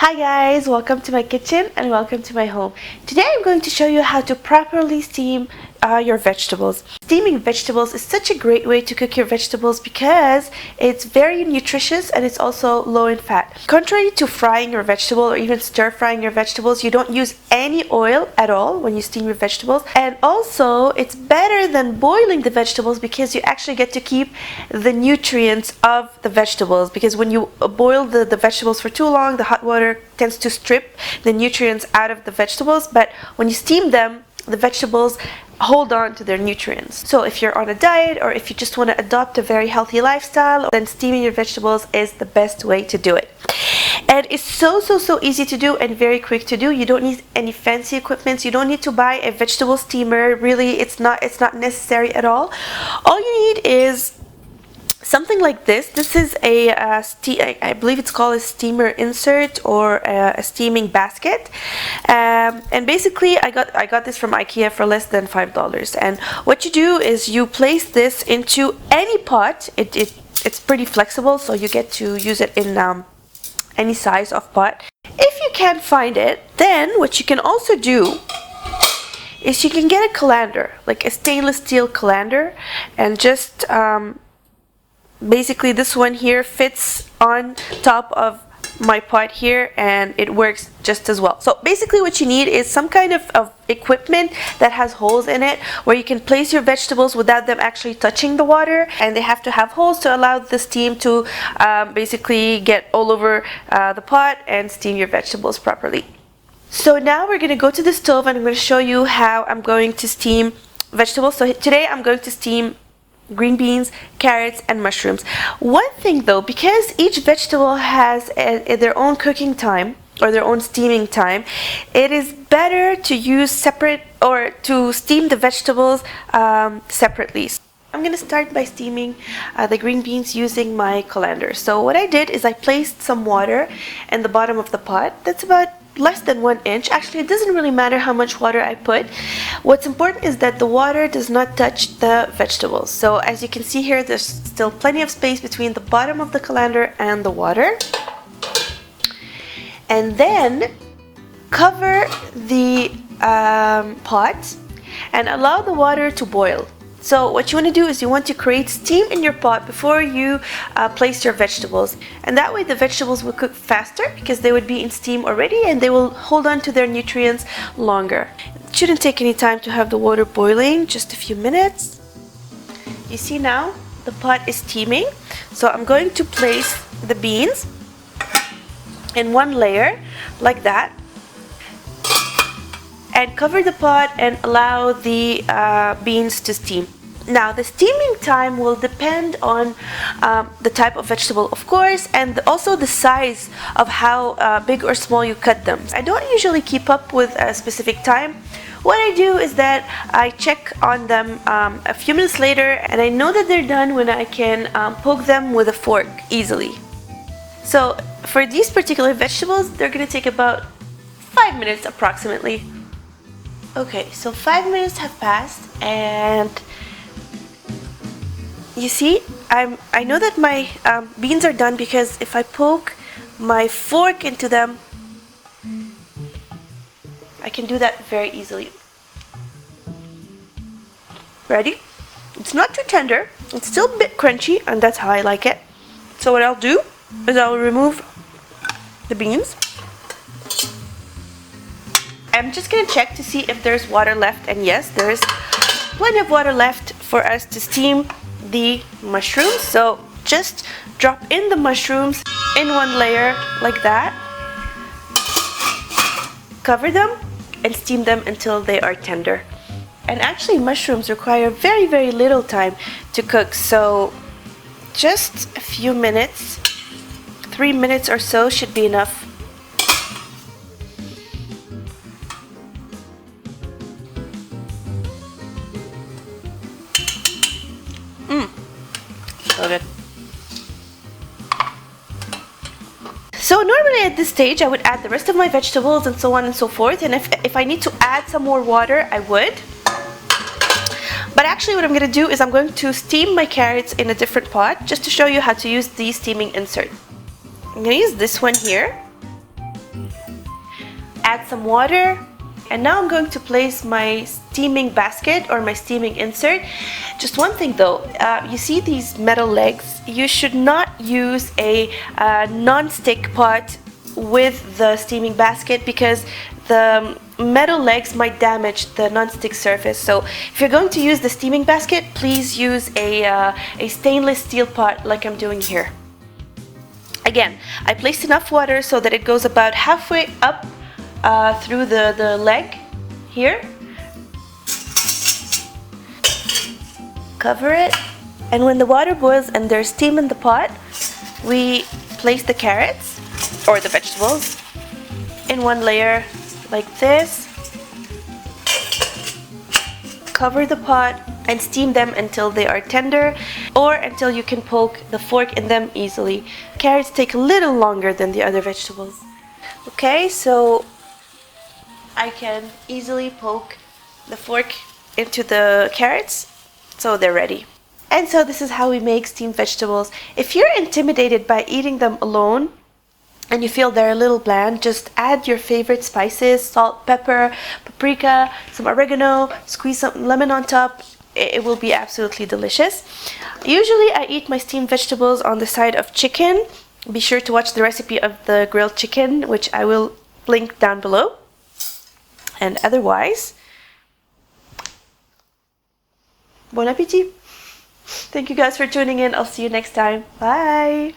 Hi guys, welcome to my kitchen and welcome to my home. Today I'm going to show you how to properly steam your vegetables. Steaming vegetables is such a great way to cook your vegetables because it's very nutritious and it's also low in fat. Contrary to frying your vegetable or even stir frying your vegetables, you don't use any oil at all when you steam your vegetables. And also it's better than boiling the vegetables because you actually get to keep the nutrients of the vegetables, because when you boil the vegetables for too long, the hot water tends to strip the nutrients out of the vegetables, but when you steam them, the vegetables hold on to their nutrients. So if you're on a diet or if you just want to adopt a very healthy lifestyle, then steaming your vegetables is the best way to do it. And it's so easy to do and very quick to do. You don't need any fancy equipment. You don't need to buy a vegetable steamer. Really, it's not necessary at all. All you need is something like this. This is I believe it's called a steamer insert or a steaming basket, and basically I got this from IKEA for less than $5. And what you do is you place this into any pot. It's pretty flexible, so you get to use it in any size of pot. If you can't find it, then what you can also do is you can get a colander, like a stainless steel colander, and just basically this one here fits on top of my pot here and it works just as well. So basically what you need is some kind of equipment that has holes in it where you can place your vegetables without them actually touching the water, and they have to have holes to allow the steam to basically get all over the pot and steam your vegetables properly. So now we're going to go to the stove and I'm going to show you how I'm going to steam vegetables. So today I'm going to steam green beans, carrots, and mushrooms. One thing though, because each vegetable has their own cooking time or their own steaming time, it is better to use separate or to steam the vegetables separately. I'm going to start by steaming the green beans using my colander. So what I did is I placed some water in the bottom of the pot. That's about less than 1 inch. Actually, it doesn't really matter how much water I put. What's important is that the water does not touch the vegetables. So as you can see here, there's still plenty of space between the bottom of the colander and the water. And then cover the pot and allow the water to boil. So what you want to do is you want to create steam in your pot before you place your vegetables, and that way the vegetables will cook faster because they would be in steam already and they will hold on to their nutrients longer. It shouldn't take any time to have the water boiling, just a few minutes. You see now the pot is steaming, so I'm going to place the beans in one layer like that and cover the pot and allow the beans to steam. Now the steaming time will depend on the type of vegetable, of course, and also the size of how big or small you cut them. I don't usually keep up with a specific time. What I do is that I check on them a few minutes later, and I know that they're done when I can poke them with a fork easily. So for these particular vegetables, they're going to take about 5 minutes approximately. Okay, so 5 minutes have passed, and you see, I know that my beans are done because if I poke my fork into them, I can do that very easily. Ready? It's not too tender, it's still a bit crunchy, and that's how I like it. So what I'll do is I'll remove the beans. I'm just going to check to see if there's water left, and yes, there's plenty of water left for us to steam the mushrooms. So just drop in the mushrooms in one layer like that, cover them and steam them until they are tender. And actually mushrooms require very little time to cook, so just a few minutes, 3 minutes or so should be enough. So good. So normally at this stage I would add the rest of my vegetables and so on and so forth, and if I need to add some more water I would. But actually what I'm going to do is I'm going to steam my carrots in a different pot just to show you how to use the steaming insert. I'm going to use this one here. add some water, and now I'm going to place my steaming basket or my steaming insert. Just one thing though, you see these metal legs? You should not use a non-stick pot with the steaming basket because the metal legs might damage the non-stick surface. So if you're going to use the steaming basket, please use a stainless steel pot like I'm doing here. Again, I placed enough water so that it goes about halfway up through the leg here. Cover it, and when the water boils and there's steam in the pot, we place the carrots or the vegetables in one layer like this. Cover the pot and steam them until they are tender or until you can poke the fork in them easily. Carrots take a little longer than the other vegetables. Okay, so I can easily poke the fork into the carrots so they're ready. And so this is how we make steamed vegetables. If you're intimidated by eating them alone and you feel they're a little bland, just add your favorite spices, salt, pepper, paprika, some oregano, squeeze some lemon on top. It will be absolutely delicious. Usually I eat my steamed vegetables on the side of chicken. Be sure to watch the recipe of the grilled chicken, which I will link down below. And otherwise, bon appétit! Thank you guys for tuning in. I'll see you next time. Bye!